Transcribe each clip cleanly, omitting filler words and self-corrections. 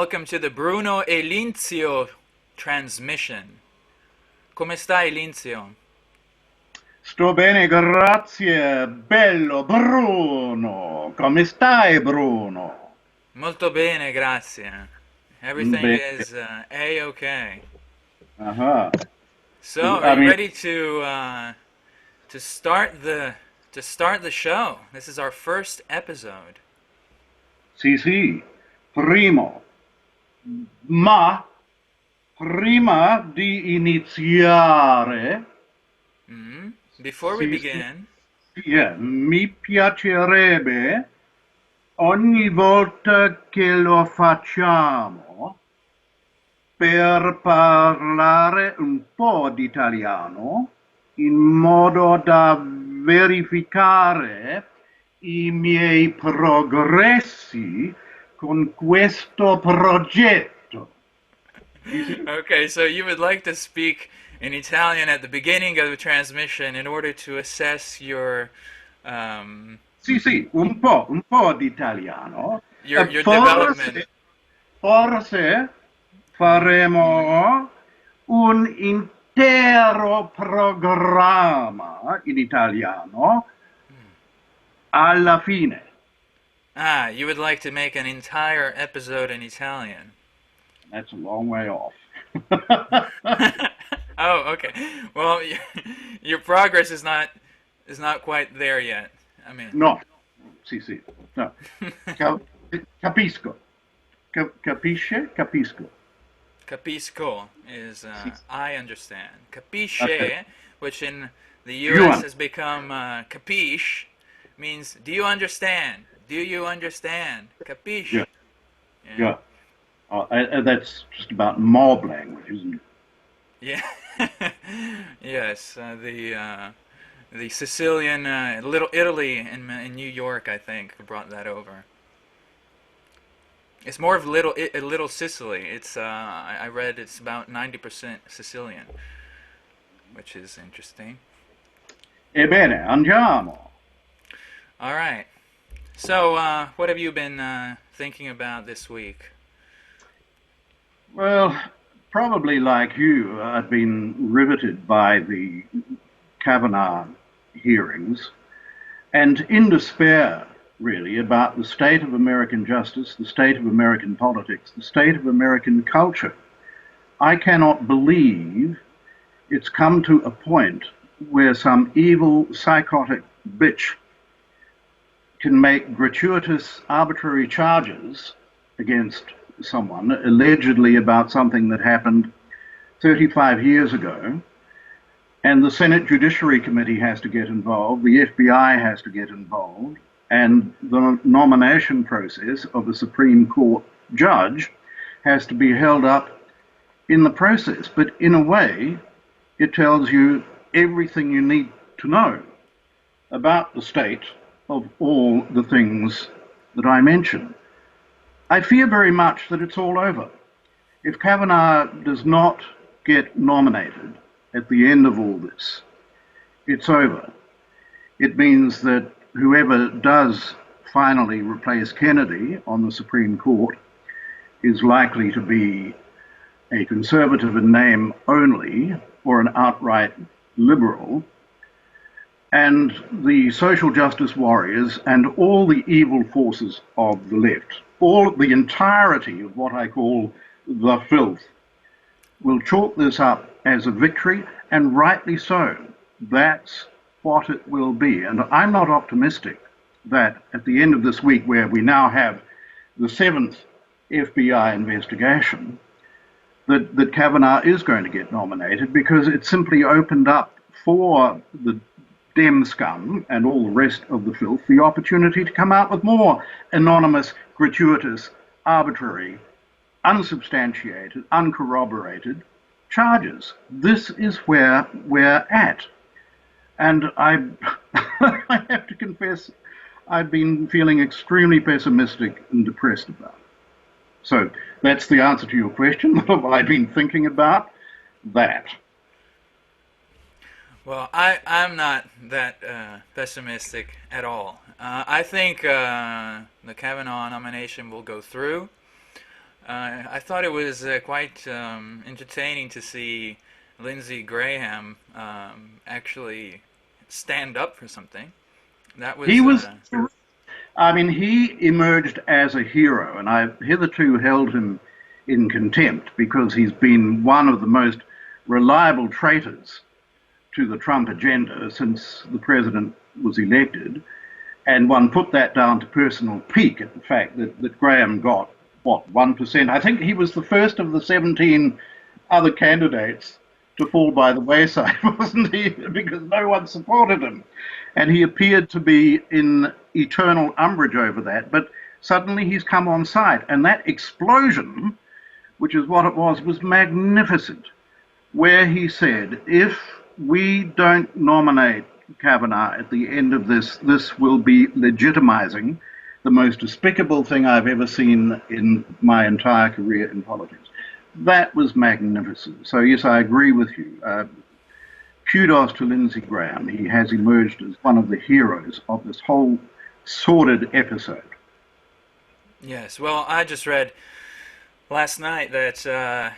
Welcome to the Bruno e Linzio transmission. Come stai, Linzio? Sto bene, grazie, bello Bruno. Come stai, Bruno? Molto bene, grazie. Everything Bene. is A-okay. Uh-huh. So, are I you mean, ready to start the show? This is our first episode. sì, primo, ma prima di iniziare, Before we begin, mi piacerebbe ogni volta che lo facciamo per parlare un po' di italiano in modo da verificare i miei progressi con questo progetto. okay, so you would like to speak in Italian at the beginning of the transmission in order to assess Sì, un po' di italiano. your development. Forse faremo un intero programma in italiano alla fine. Ah, you would like to make an entire episode in Italian. That's a long way off. Oh, okay. Well, your progress is not quite there yet. I mean, No, sì, no. Ca- Capisco. Capisce? Capisco. capisco is Sì. I understand. Okay. Capisce, which in the You U.S. want? has become capiche, means do you understand? Do you understand? Yeah, Capiche. Yeah. yeah. That's just about mob language, isn't it? Yeah. Yes, the Sicilian, Little Italy in New York, I think, brought that over. It's more of Little Sicily. It's I read it's about 90% Sicilian, which is interesting. Ebbene, andiamo. All right. So, what have you been thinking about this week? Well, probably like you, I've been riveted by the Kavanaugh hearings and in despair, really, about the state of American justice, the state of American politics, the state of American culture. I cannot believe it's come to a point where some evil, psychotic bitch can make gratuitous, arbitrary charges against someone, allegedly about something that happened 35 years ago, and the Senate Judiciary Committee has to get involved, the FBI has to get involved, and the nomination process of a Supreme Court judge has to be held up in the process. But in a way, it tells you everything you need to know about the state of all the things that I mentioned. I fear very much that it's all over. If Kavanaugh does not get nominated at the end of all this, it's over. It means that whoever does finally replace Kennedy on the Supreme Court is likely to be a conservative in name only or an outright liberal. And the social justice warriors and all the evil forces of the left, the entirety of what I call the filth, will chalk this up as a victory, and rightly so. That's what it will be. And I'm not optimistic that at the end of this week, where we now have the seventh FBI investigation, that Kavanaugh is going to get nominated, because it simply opened up for the Dem scum and all the rest of the filth the opportunity to come out with more anonymous, gratuitous, arbitrary, unsubstantiated, uncorroborated charges. This is where we're at. And I have to confess, I've been feeling extremely pessimistic and depressed about it. So that's the answer to your question. What have I been thinking about? That. Well, I'm not that pessimistic at all. I think the Kavanaugh nomination will go through. I thought it was quite entertaining to see Lindsey Graham actually stand up for something. That He was, was, I mean, he emerged as a hero, and I've hitherto held him in contempt because he's been one of the most reliable traitors to the Trump agenda since the president was elected. And one put that down to personal pique at the fact that Graham got, what, 1%? I think he was the first of the 17 other candidates to fall by the wayside, wasn't he? Because no one supported him. And he appeared to be in eternal umbrage over that. But suddenly he's come on side. And that explosion, which is what it was magnificent, where he said, if we don't nominate Kavanaugh at the end of this, this will be legitimizing the most despicable thing I've ever seen in my entire career in politics. That was magnificent. So, yes, I agree with you. Kudos to Lindsey Graham. He has emerged as one of the heroes of this whole sordid episode. yes. Well, I just read last night that a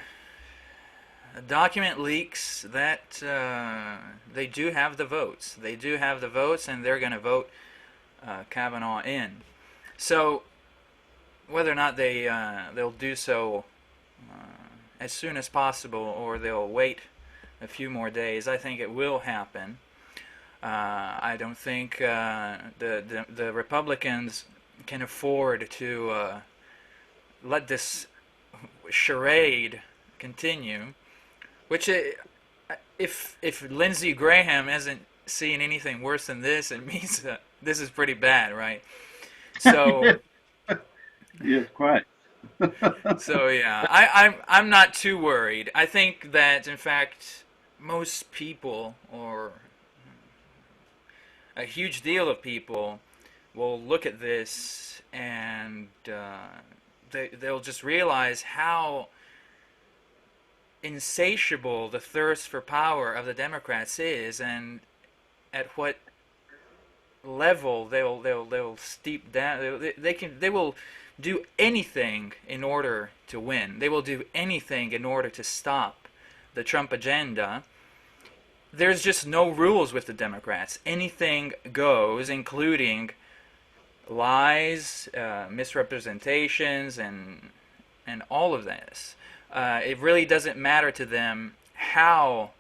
document leaks that they do have the votes. They do have the votes, and they're going to vote Kavanaugh in. So, whether or not they'll do so as soon as possible, or they'll wait a few more days, I think it will happen. I don't think the Republicans can afford to let this charade continue. Which, if Lindsey Graham hasn't seen anything worse than this, it means that this is pretty bad, right? So, Yes, quite. so yeah, I'm not too worried. I think that, in fact, most people, or a huge deal of people, will look at this and they'll just realize how insatiable the thirst for power of the Democrats is, and at what level they'll steep down. They will do anything in order to win. They will do anything in order to stop the Trump agenda. There's just no rules with the Democrats. Anything goes, including lies, misrepresentations, and all of this. It really doesn't matter to them how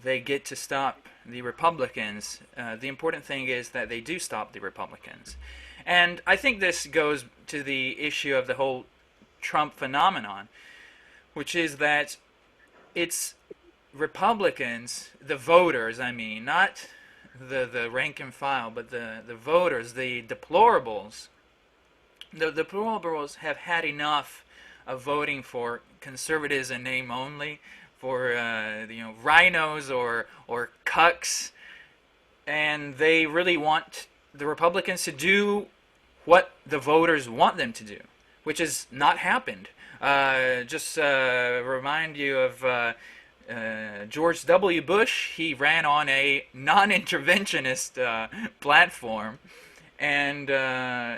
they get to stop the Republicans. The important thing is that they do stop the Republicans. And I think this goes to the issue of the whole Trump phenomenon, which is that it's Republicans, the voters, I mean, not the rank and file, but the voters, the deplorables. The deplorables have had enough of voting for conservatives in name only, for rhinos or cucks, and they really want the Republicans to do what the voters want them to do, which has not happened. Just remind you of George W. Bush. He ran on a non-interventionist platform, and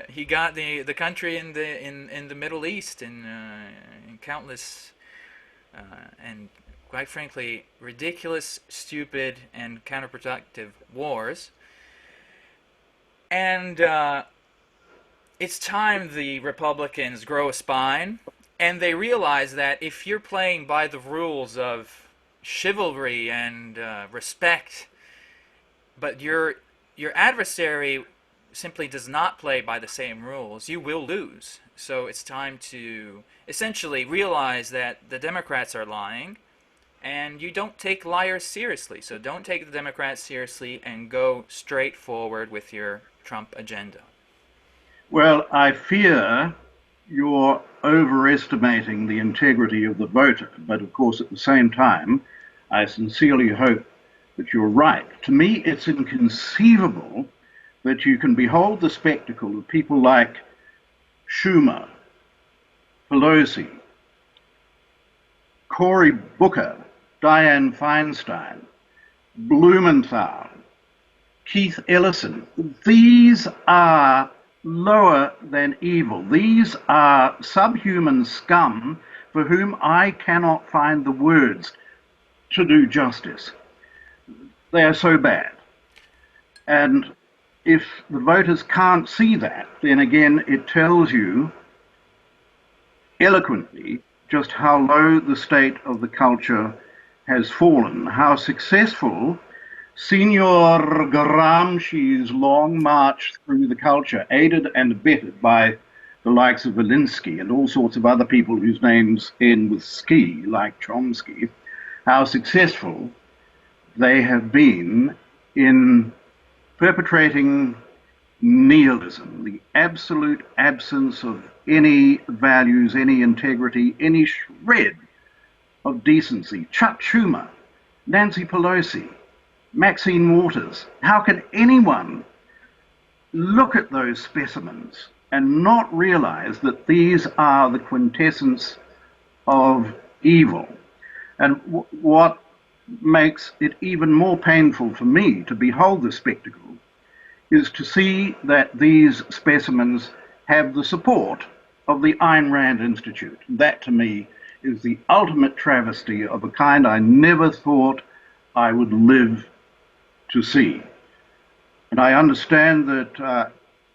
he got the country in the Middle East in countless and, quite frankly, ridiculous, stupid, and counterproductive wars. And it's time the Republicans grow a spine, and they realize that if you're playing by the rules of chivalry and respect, but your adversary simply does not play by the same rules, you will lose. So it's time to essentially realize that the Democrats are lying, and you don't take liars seriously. So don't take the Democrats seriously and go straight forward with your Trump agenda. Well, I fear you're overestimating the integrity of the voter, but of course, at the same time, I sincerely hope that you're right. To me, it's inconceivable that you can behold the spectacle of people like Schumer, Pelosi, Cory Booker, Dianne Feinstein, Blumenthal, Keith Ellison. These are lower than evil. These are subhuman scum for whom I cannot find the words to do justice. They are so bad. And if the voters can't see that, then again, it tells you eloquently just how low the state of the culture has fallen, how successful Signor Gramsci's long march through the culture, aided and abetted by the likes of Walensky and all sorts of other people whose names end with ski, like Chomsky, how successful they have been in perpetrating nihilism, the absolute absence of any values, any integrity, any shred of decency. Chuck Schumer, Nancy Pelosi, Maxine Waters. How can anyone look at those specimens and not realize that these are the quintessence of evil? And what makes it even more painful for me to behold the spectacle is to see that these specimens have the support of the Ayn Rand Institute. That, to me, is the ultimate travesty of a kind I never thought I would live to see. And I understand that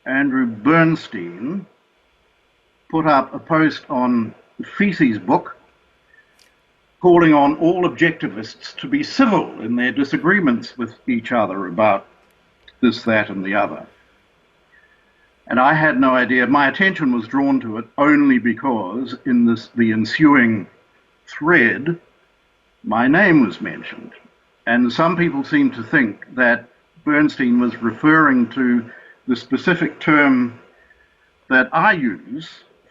Andrew Bernstein put up a post on Feces book calling on all objectivists to be civil in their disagreements with each other about this, that, and the other. And I had no idea. My attention was drawn to it only because in the ensuing thread, my name was mentioned. And some people seem to think that Bernstein was referring to the specific term that I use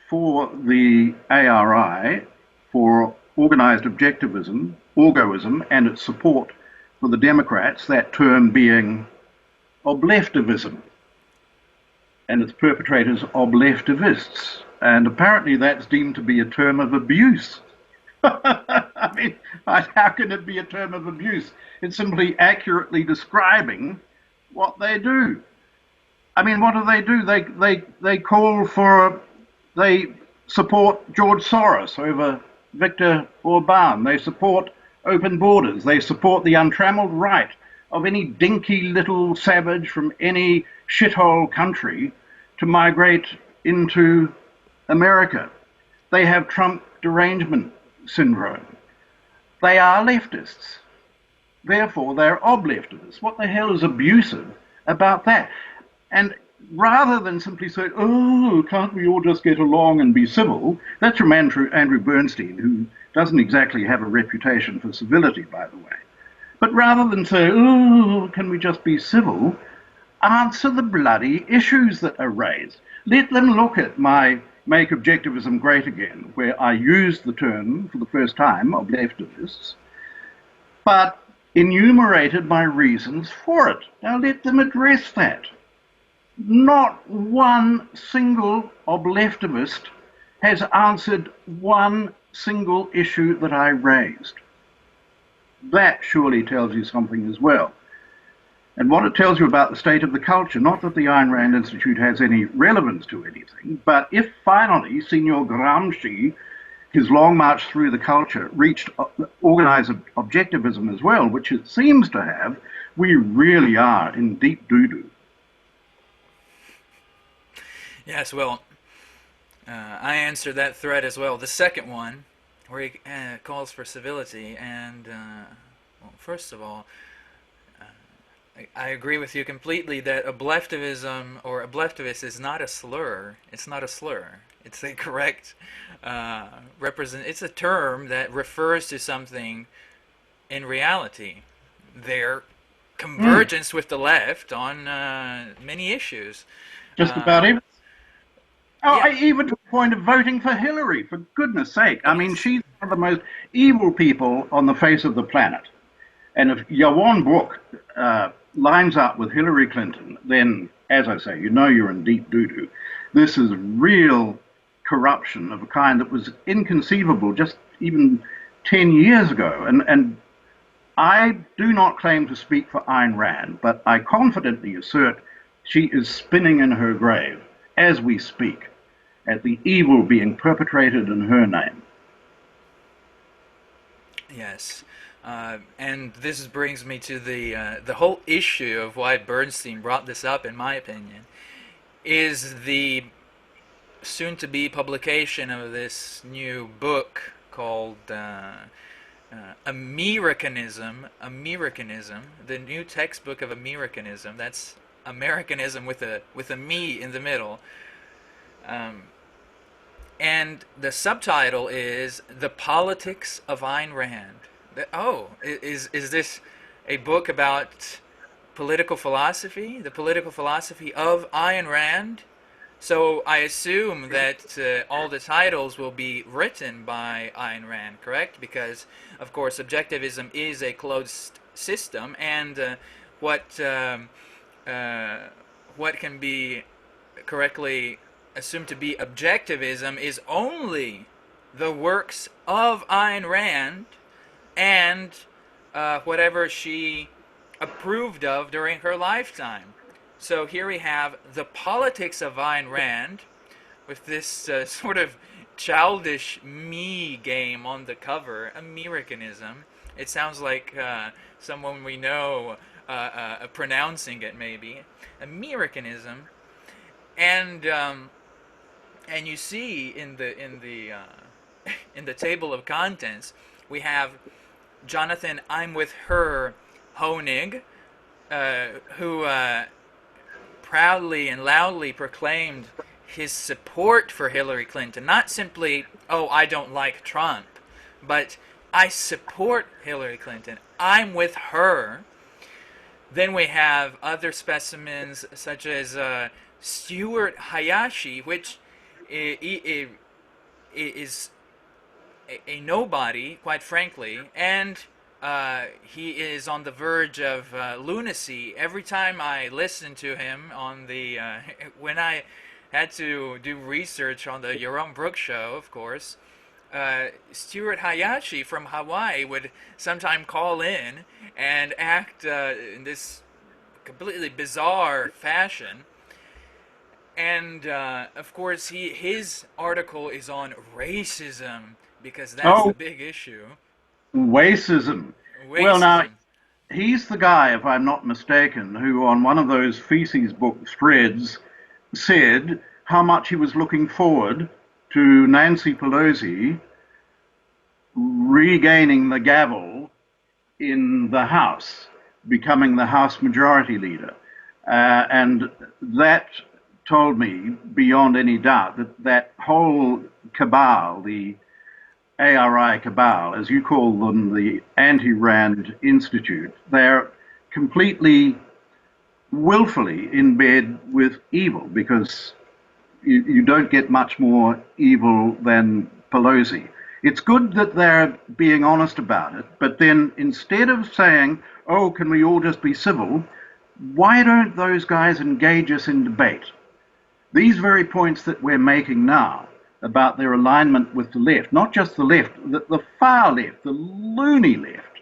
for the ARI, for organized objectivism, orgoism, and its support for the Democrats, that term being Obleftivism, and its perpetrators Obleftivists. And apparently that's deemed to be a term of abuse. I mean, how can it be a term of abuse? It's simply accurately describing what they do. I mean, what do? They support George Soros over Viktor Orban. They support open borders. They support the untrammeled right of any dinky little savage from any shithole country to migrate into America. They have Trump derangement syndrome. They are leftists. Therefore, they're obleftivists. What the hell is abusive about that? And rather than simply say, oh, can't we all just get along and be civil? That's from Andrew Bernstein, who doesn't exactly have a reputation for civility, by the way. But rather than say, oh, can we just be civil, answer the bloody issues that are raised. Let them look at my Make Objectivism Great Again, where I used the term for the first time of leftivists, but enumerated my reasons for it. Now let them address that. Not one single obleftivist has answered one single issue that I raised. That surely tells you something as well. And what it tells you about the state of the culture, not that the Ayn Rand Institute has any relevance to anything, but if finally Signor Gramsci, his long march through the culture, reached organized objectivism as well, which it seems to have, we really are in deep doo-doo. Yes, well, I answered that thread as well. The second one, where he calls for civility, and, well, first of all, I agree with you completely that obleftivism or obleftivist is not a slur. It's not a slur. It's a correct it's a term that refers to something in reality. Their convergence with the left on many issues. Just about everything. Oh, Yeah. even to the point of voting for Hillary, for goodness sake. I mean, she's one of the most evil people on the face of the planet. And if Yawan Book lines up with Hillary Clinton, then, as I say, you know you're in deep doo-doo. This is real corruption of a kind that was inconceivable just even 10 years ago. And I do not claim to speak for Ayn Rand, but I confidently assert she is spinning in her grave. as we speak, at the evil being perpetrated in her name. Yes. And this brings me to the whole issue of why Bernstein brought this up, in my opinion, is the soon-to-be publication of this new book called Americanism, the new textbook of Americanism. That's Americanism with a me in the middle. And the subtitle is The Politics of Ayn Rand. Is this a book about political philosophy? The political philosophy of Ayn Rand? So I assume that all the titles will be written by Ayn Rand, correct? Because, of course, objectivism is a closed system, and what can be correctly assumed to be objectivism is only the works of Ayn Rand and whatever she approved of during her lifetime. So here we have The Politics of Ayn Rand with this sort of childish me game on the cover, Americanism. It sounds like someone we know pronouncing it, maybe. Americanism. And you see in the in the table of contents, we have Jonathan I'm with her Honig, who proudly and loudly proclaimed his support for Hillary Clinton. Not simply, oh, I don't like Trump, but I support Hillary Clinton. I'm with her. Then we have other specimens such as Stuart Hayashi, which is a nobody, quite frankly, and he is on the verge of lunacy. Every time I listen to him on the when I had to do research on the Yaron Brook show, of course, Stuart Hayashi from Hawaii would sometime call in and act in this completely bizarre fashion. And of course, his article is on racism, because that's the big issue. Racism. Well, now, he's the guy, if I'm not mistaken, who on one of those Feces book threads said how much he was looking forward to Nancy Pelosi regaining the gavel in the House, becoming the House Majority Leader. And that told me beyond any doubt that that whole cabal, the ARI cabal, as you call them, the Anti-Rand Institute, they're completely, willfully in bed with evil, because you don't get much more evil than Pelosi. It's good that they're being honest about it, but then instead of saying, oh, can we all just be civil, why don't those guys engage us in debate? These very points that we're making now about their alignment with the left, not just the left, the far left, the loony left,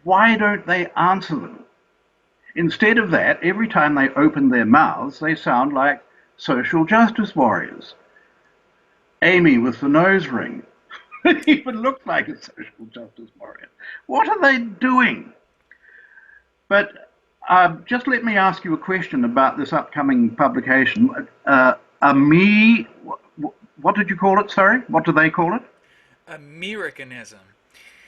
why don't they answer them? Instead of that, every time they open their mouths, they sound like social justice warriors. Amy with the nose ring even looked like a social justice warrior. What are they doing? But just let me ask you a question about this upcoming publication. What did you call it? Sorry, what do they call it? Americanism.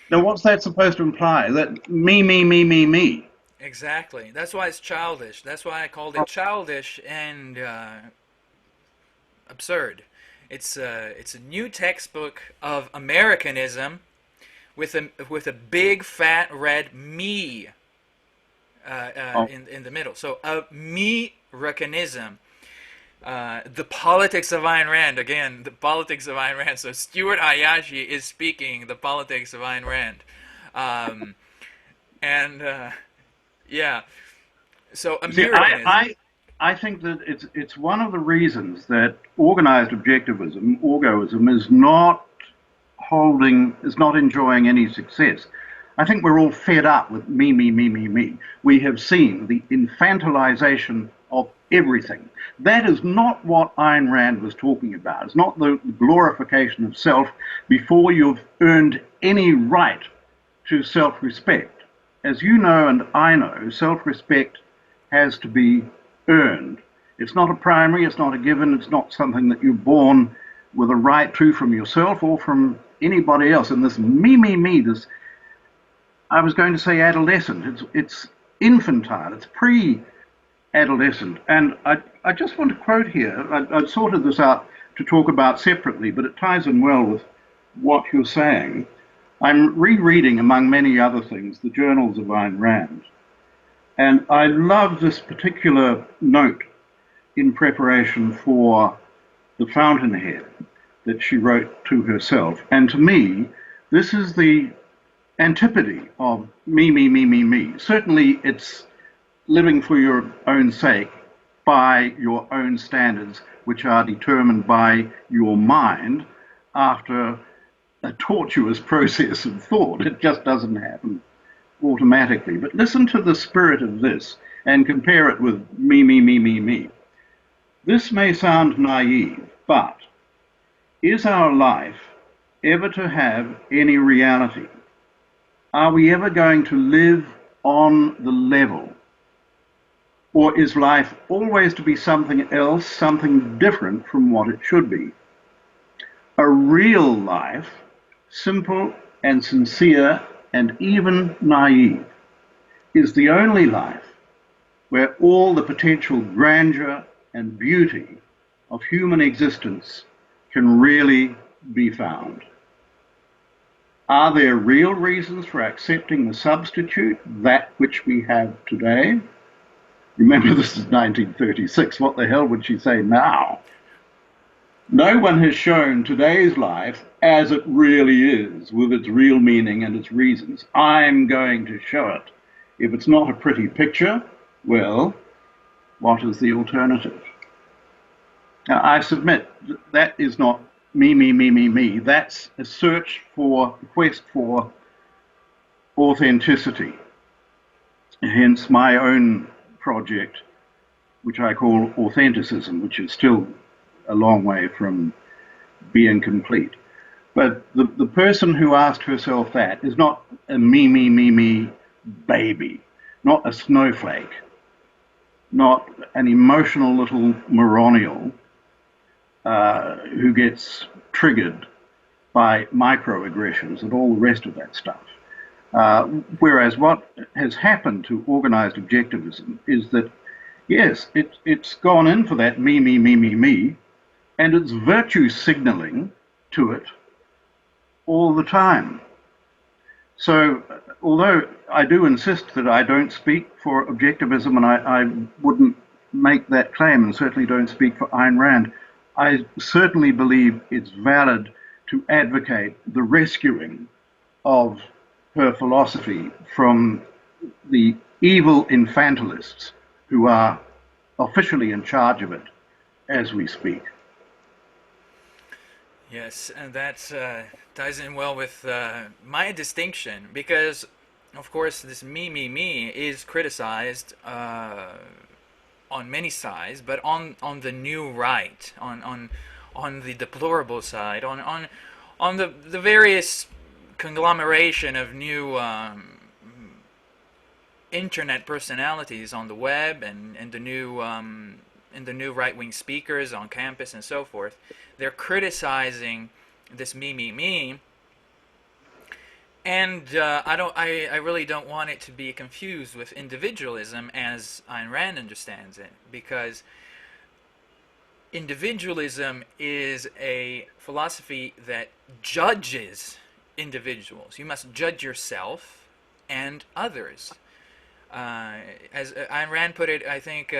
Now, what's that supposed to imply? That me. Exactly. That's why it's childish. That's why I called it childish and absurd. It's a new textbook of Americanism with a big fat red me in the middle. So Americanism. The Politics of Ayn Rand. Again, the Politics of Ayn Rand. So Stuart Hayashi is speaking the Politics of Ayn Rand. Yeah. So Americanism. I think that it's one of the reasons that organized objectivism, orgoism, is not enjoying any success. I think we're all fed up with me. We have seen the infantilization of everything. That is not what Ayn Rand was talking about. It's not the glorification of self before you've earned any right to self-respect. As you know and I know, self-respect has to be earned. It's not a primary, it's not a given, it's not something that you're born with a right to from yourself or from anybody else. And this me, this, I was going to say adolescent, it's infantile, it's pre-adolescent. And I just want to quote here, I sorted this out to talk about separately, but it ties in well with what you're saying. I'm rereading, among many other things, the journals of Ayn Rand. And I love this particular note in preparation for The Fountainhead that she wrote to herself. And to me, this is the antipode of me. Certainly it's living for your own sake by your own standards, which are determined by your mind after a tortuous process of thought. It just doesn't happen automatically. But listen to the spirit of this and compare it with me. This may sound naive, but is our life ever to have any reality? Are we ever going to live on the level? Or is life always to be something else, something different from what it should be? A real life, simple and sincere and even naive, is the only life where all the potential grandeur and beauty of human existence can really be found. Are there real reasons for accepting the substitute, that which we have today? Remember, this is 1936. What the hell would she say now? No one has shown today's life as it really is, with its real meaning and its reasons. I'm going to show it. If it's not a pretty picture, well, what is the alternative? Now, I submit that is not me. That's a search for, a quest for authenticity. Hence my own project, which I call Authenticism, which is still a long way from being complete. But the person who asked herself that is not a me baby, not a snowflake, not an emotional little moronial who gets triggered by microaggressions and all the rest of that stuff. Whereas what has happened to organized objectivism is that, yes, it's gone in for that me, and it's virtue signaling to it all the time. So, although I do insist that I don't speak for objectivism, and I wouldn't make that claim, and certainly don't speak for Ayn Rand, I certainly believe it's valid to advocate the rescuing of her philosophy from the evil infantilists who are officially in charge of it as we speak. Yes, and that ties in well with my distinction, because, of course, this me is criticized on many sides, but on the new right, on the deplorable side, on the various conglomeration of new internet personalities on the web and the new right-wing speakers on campus and so forth. They're criticizing this me, and I really don't want it to be confused with individualism as Ayn Rand understands it, because individualism is a philosophy that judges individuals. You must judge yourself and others. As Ayn Rand put it, I think,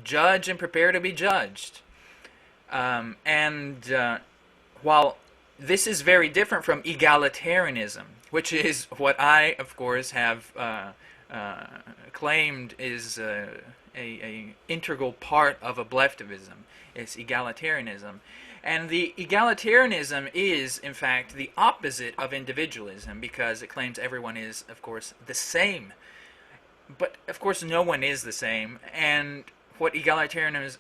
judge and prepare to be judged. While this is very different from egalitarianism, which is what I, of course, have claimed is a integral part of Obleftivism, is egalitarianism. And the egalitarianism is, in fact, the opposite of individualism, because it claims everyone is, of course, the same. But, of course, no one is the same. And what egalitarianism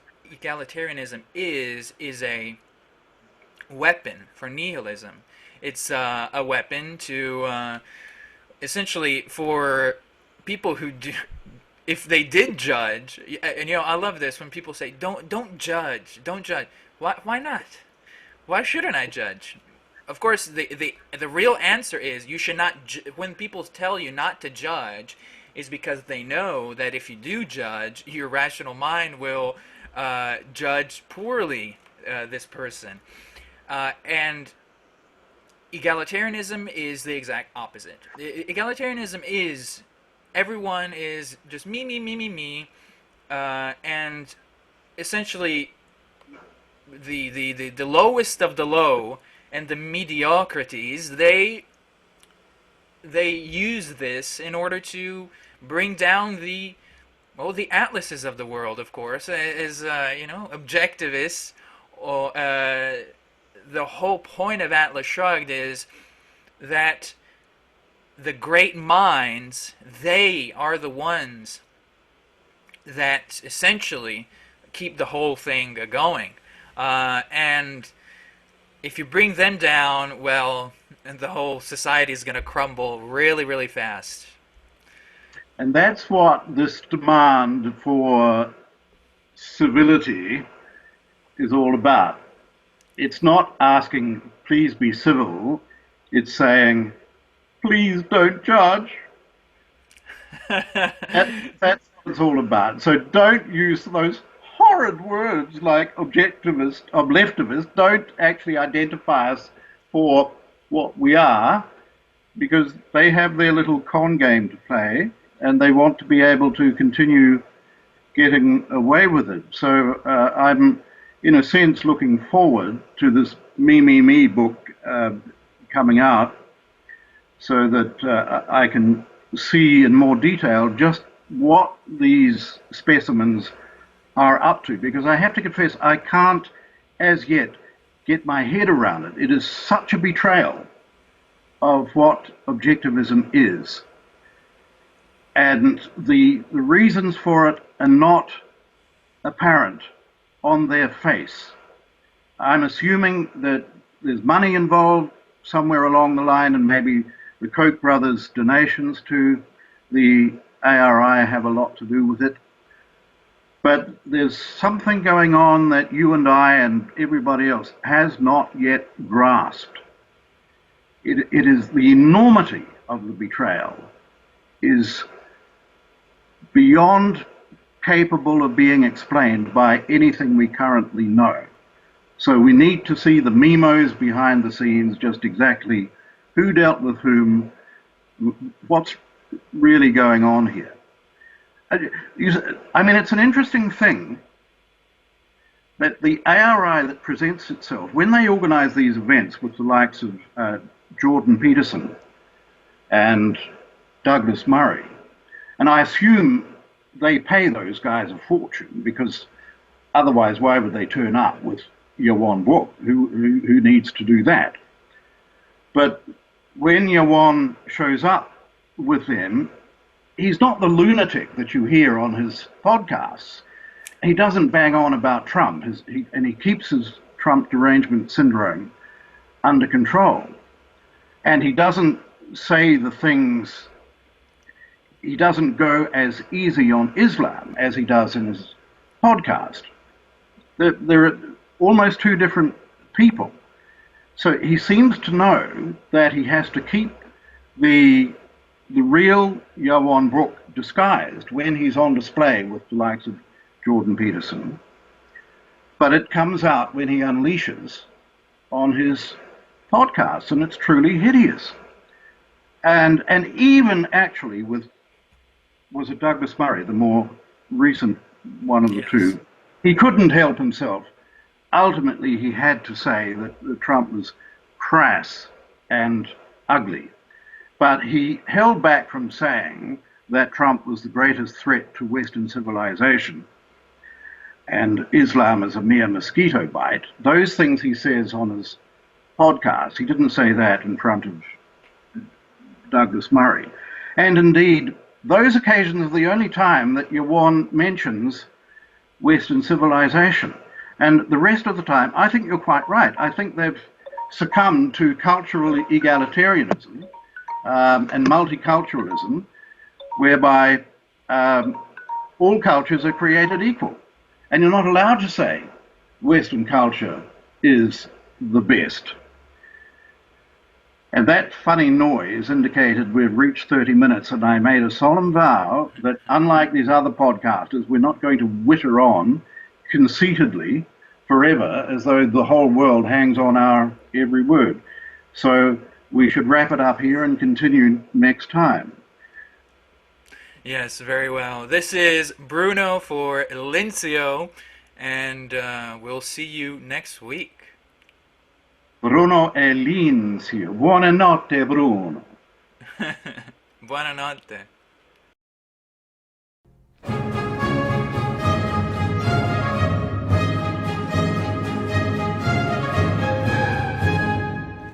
is a weapon for nihilism. It's a weapon to essentially for people who do, if they did judge, and I love this when people say don't judge, don't judge. Why not? Why shouldn't I judge? Of course, the real answer is you should not. When people tell you not to judge, is because they know that if you do judge, your rational mind will judge poorly this person, and egalitarianism is the exact opposite. Egalitarianism is everyone is just me, me, me, me, me, and essentially the lowest of the low and the mediocrities, they use this in order to bring down the atlases of the world, of course, as objectivists. Or the whole point of Atlas Shrugged is that the great minds, they are the ones that essentially keep the whole thing going. And if you bring them down, well, the whole society is going to crumble really, really fast. And that's what this demand for civility is all about. It's not asking, please be civil. It's saying, please don't judge. That's what it's all about. So don't use those horrid words like objectivist, obleftivist. Don't actually identify us for what we are, because they have their little con game to play and they want to be able to continue getting away with it. So I'm, in a sense, looking forward to this Me, Me, Me book coming out, so that I can see in more detail just what these specimens are up to, because I have to confess I can't as yet get my head around it. It is such a betrayal of what objectivism is. And the reasons for it are not apparent on their face. I'm assuming that there's money involved somewhere along the line, and maybe the Koch brothers' donations to the ARI have a lot to do with it. But there's something going on that you and I and everybody else has not yet grasped. It is the enormity of the betrayal is beyond capable of being explained by anything we currently know. So we need to see the memos behind the scenes, just exactly who dealt with whom, what's really going on here. I mean, it's an interesting thing that the ARI that presents itself, when they organize these events with the likes of Jordan Peterson and Douglas Murray, and I assume they pay those guys a fortune, because otherwise why would they turn up with Yawan Book? Who needs to do that? But when Yawan shows up with them, he's not the lunatic that you hear on his podcasts. He doesn't bang on about Trump, and he keeps his Trump derangement syndrome under control. And he doesn't say the things, he doesn't go as easy on Islam as he does in his podcast. They're almost two different people. So he seems to know that he has to keep the real Yawan Brook disguised when he's on display with the likes of Jordan Peterson. But it comes out when he unleashes on his podcast, and it's truly hideous. And even actually with, was it Douglas Murray, the more recent one of the two, he couldn't help himself. Ultimately, he had to say that Trump was crass and ugly. But he held back from saying that Trump was the greatest threat to Western civilization and Islam is a mere mosquito bite. Those things he says on his podcast, he didn't say that in front of Douglas Murray. And indeed, those occasions are the only time that Yawan mentions Western civilization. And the rest of the time, I think you're quite right. I think they've succumbed to cultural egalitarianism and multiculturalism, whereby all cultures are created equal. And you're not allowed to say Western culture is the best. And that funny noise indicated we've reached 30 minutes, and I made a solemn vow that, unlike these other podcasters, we're not going to witter on conceitedly forever as though the whole world hangs on our every word. So we should wrap it up here and continue next time. Yes, very well. This is Bruno for Linzio, and we'll see you next week. Bruno e Linzio. Buonanotte, Bruno. Buonanotte.